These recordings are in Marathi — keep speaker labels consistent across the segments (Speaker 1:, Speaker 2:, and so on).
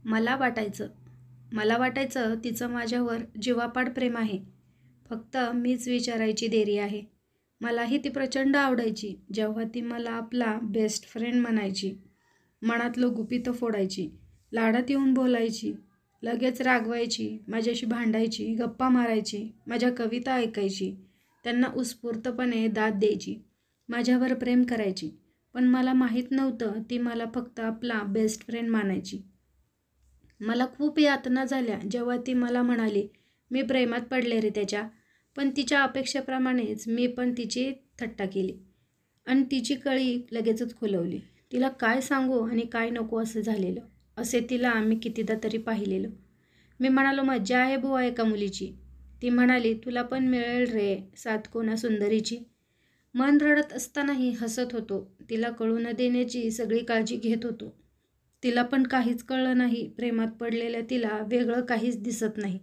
Speaker 1: मला वाटायचं तिचं माझ्यावर जीवापाड प्रेम आहे. फक्त मीच विचारायची देरी आहे. मलाही ती प्रचंड आवडायची. जेव्हा ती मला आपला बेस्ट फ्रेंड म्हणायची, मनातलं गुपितं फोडायची, लाडात येऊन बोलायची, लगेच रागवायची, माझ्याशी भांडायची, गप्पा मारायची, माझ्या कविता ऐकायची, त्यांना उत्स्फूर्तपणे दाद द्यायची, माझ्यावर प्रेम करायची. पण मला माहीत नव्हतं ती मला फक्त आपला बेस्ट फ्रेंड मानायची. मला खूप यातना झाल्या जेव्हा ती मला म्हणाली, मी प्रेमात पडले रे त्याच्या. पण तिच्या अपेक्षेप्रमाणेच मी पण तिची थट्टा केली आणि तिची कळी लगेचच खुलवली. तिला काय सांगू आणि काय नको असं झालेलं, असे तिला मी कितीदा तरी पाहिलेलं. मी म्हणालो, मज्जा आहे बुवा एका मुलीची. ती म्हणाली, तुला पण मिळेल रे साथ कोणा सुंदरीची. मन रडत असतानाही हसत होतो. तिला कळू न देण्याची सगळी काळजी घेत होतो. तिला पण काहीच कळलं नाही. प्रेमात पडलेल्या तिला वेगळं काहीच दिसत नाही.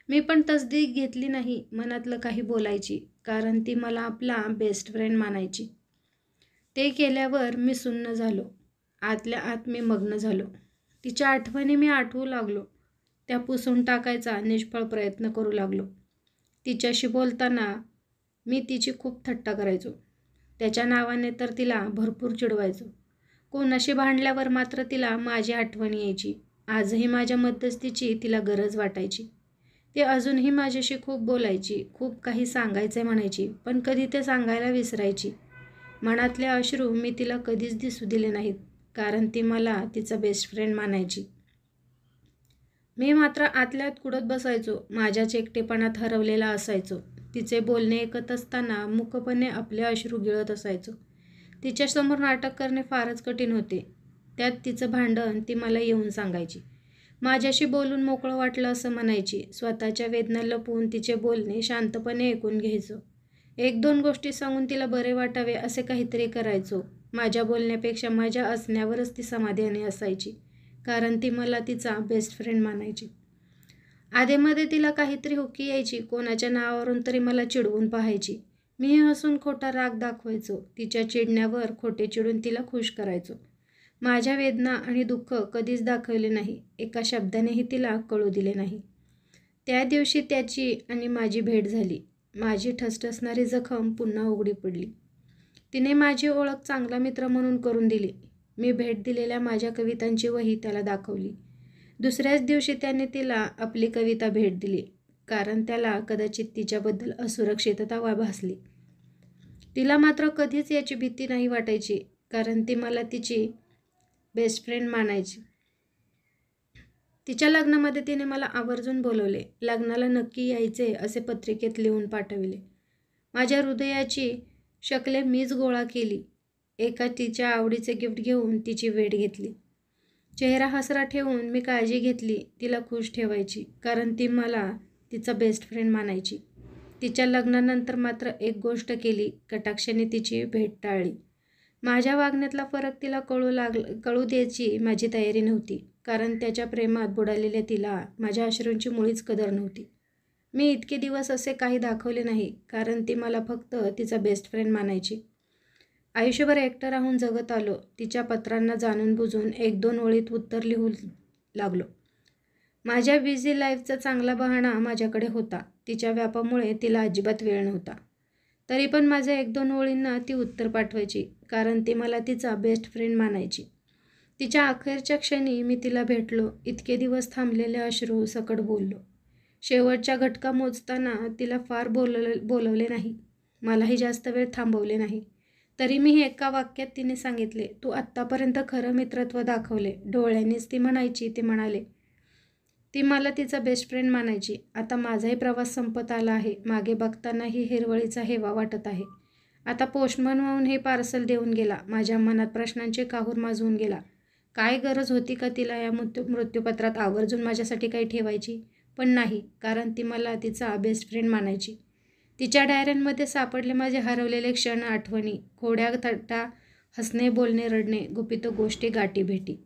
Speaker 1: मी पण तसदीक घेतली नाही मनातलं काही बोलायची, कारण ती मला आपला बेस्ट फ्रेंड मानायची. ते केल्यावर मी सुन्न झालो. आतल्या आत मी मग्न झालो. तिच्या आठवणी मी आठवू लागलो. त्या पुसून टाकायचा निष्फळ प्रयत्न करू लागलो. तिच्याशी बोलताना मी तिची खूप थट्टा करायचो. त्याच्या नावाने तर तिला भरपूर चिडवायचो. कोणाशी भांडल्यावर मात्र तिला माझी आठवण यायची. आजही माझ्या मध्यस्थीची तिला गरज वाटायची. ती अजूनही माझ्याशी खूप बोलायची, खूप काही सांगायचे म्हणायची, पण कधी ते सांगायला विसरायची. मनातले अश्रू मी तिला कधीच दिसू दिले नाहीत, कारण ती मला तिचा बेस्ट फ्रेंड मानायची. मी मात्र आतल्यात कुडत बसायचो. माझ्याच एकटेपणात हरवलेला असायचो. तिचे बोलणे ऐकत असताना मूकपणे आपले अश्रू गिळत असायचो. तिच्यासमोर नाटक करणे फारच कठीण होते. त्यात तिचं भांडण ती मला येऊन सांगायची. माझ्याशी बोलून मोकळं वाटलं असं म्हणायची. स्वतःच्या वेदना लपवून तिचे बोलणे शांतपणे ऐकून घ्यायचो. एक दोन गोष्टी सांगून तिला बरे वाटावे असे काहीतरी करायचो. माझ्या बोलण्यापेक्षा माझ्या असण्यावरच ती समाधानी असायची, कारण ती मला तिचा बेस्ट फ्रेंड मानायची. आधेमध्ये तिला काहीतरी हुकी यायची. कोणाच्या नावावरून तरी मला चिडवून पाहायची. मीही हसून खोटा राग दाखवायचो. तिच्या चिडण्यावर खोटे चिडून तिला खुश करायचो. माझ्या वेदना आणि दुःख कधीच दाखवले नाही. एका शब्दानेही तिला कळू दिले नाही. त्या दिवशी त्याची आणि माझी भेट झाली. माझी ठसठसणारी जखम पुन्हा उघडी पडली. तिने माझी ओळख चांगला मित्र म्हणून करून दिली. मी भेट दिलेल्या माझ्या कवितांची वही त्याला दाखवली. दुसऱ्याच दिवशी त्याने तिला आपली कविता भेट दिली, कारण त्याला कदाचित तिच्याबद्दल असुरक्षितता भासली. तिला मात्र कधीच याची भीती नाही वाटायची, कारण ती मला तिची बेस्ट फ्रेंड मानायची. तिच्या लग्नामध्ये तिने मला आवर्जून बोलवले. लग्नाला नक्की यायचे असे पत्रिकेत लिहून पाठविले. माझ्या हृदयाची शकले मीच गोळा केली. एका तिच्या आवडीचे गिफ्ट घेऊन तिची भेट घेतली. चेहरा हसरा ठेवून मी काळजी घेतली. तिला खुश ठेवायची, कारण ती मला तिचा बेस्ट फ्रेंड मानायची. तिच्या लग्नानंतर मात्र एक गोष्ट केली, कटाक्षाने तिची भेट टाळली. माझ्या वागण्यातला फरक तिला कळू द्यायची माझी तयारी नव्हती, कारण त्याच्या प्रेमात बुडालेल्या तिला माझ्या अश्रूंची मुळीच कदर नव्हती. मी इतके दिवस असे काही दाखवले नाही, कारण ती मला फक्त तिचा बेस्ट फ्रेंड मानायची. आयुष्यभर एकटं राहून जगत आलो. तिच्या पत्रांना जाणून बुजून एक दोन ओळीत उत्तर लिहू लागलो. माझ्या बिझी लाईफचा चांगला बहाणा माझ्याकडे होता. तिच्या व्यापामुळे तिला अजिबात वेळ नव्हता. तरी पण माझ्या एक दोन ओळींना ती उत्तर पाठवायची, कारण ती मला तिचा बेस्ट फ्रेंड मानायची. तिच्या अखेरच्या क्षणी मी तिला भेटलो. इतके दिवस थांबलेले अश्रू सकट बोललो. शेवटच्या घटका मोजताना तिला फार बोलवले नाही. मलाही जास्त वेळ थांबवले नाही. तरी मी एका वाक्यात तिने सांगितले, तू आत्तापर्यंत खरं मित्रत्व दाखवले. डोळ्यांनीच ती म्हणायची, ते म्हणाले. ती मला तिचा बेस्ट फ्रेंड मानायची. आता माझाही प्रवास संपत आला आहे. मागे बघतानाही हिरवळीचा हेवा वाटत आहे. आता पोस्टमन म्हणून हे पार्सल देऊन गेला. माझ्या मनात प्रश्नांचे काहूर माजवून गेला. काय गरज होती का तिला या मृत्यूपत्रात आवर्जून माझ्यासाठी काही ठेवायची? पण नाही, कारण ती मला तिचा बेस्ट फ्रेंड मानायची. तिच्या डायऱ्यांमध्ये सापडले माझे हरवलेले क्षण, आठवणी, खोड्या थट्टा, हसणे, बोलणे, रडणे, गुपितं गोष्टी, गाठी भेटी,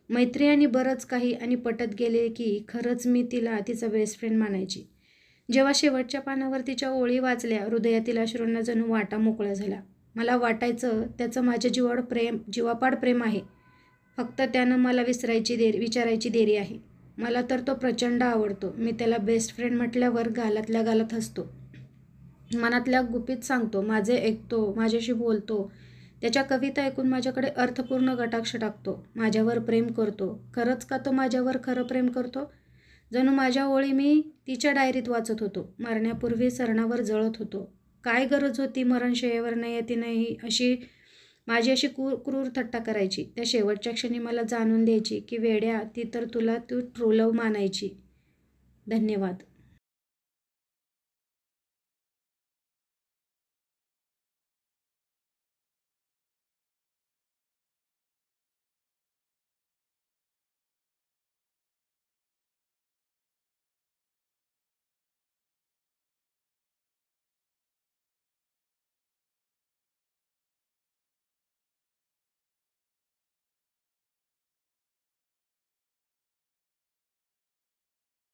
Speaker 1: मैत्री आणि बरंच काही. आणि पटत गेले की खरंच मी तिला तिचा बेस्ट फ्रेंड मानायची. जेव्हा शेवटच्या पानावर तिच्या ओळी वाचल्या, हृदयातील अश्रूंना जणू वाटा मोकळ्या झाल्या. मला वाटायचं त्याचं माझ्या जीवापाड प्रेम आहे. फक्त त्यानं मला विचारायची देरी आहे. मला तर तो प्रचंड आवडतो. मी त्याला बेस्ट फ्रेंड म्हटल्यावर गालातल्या गालात हसतो. मनातल्या गुपित सांगतो, माझे ऐकतो, माझ्याशी बोलतो. त्याच्या कविता ऐकून माझ्याकडे अर्थपूर्ण कटाक्ष टाकतो. माझ्यावर प्रेम करतो. खरंच का तो माझ्यावर खरं प्रेम करतो? जणू माझ्या ओळी मी तिच्या डायरीत वाचत होतो. मरण्यापूर्वी सरणावर जळत होतो. काय गरज होती मरणशय्येवर नाही माझी अशी क्रूर थट्टा करायची. त्या शेवटच्या क्षणी मला जाणून द्यायची की वेड्या, ती तर तुला ट्रू लव्ह मानायची. धन्यवाद.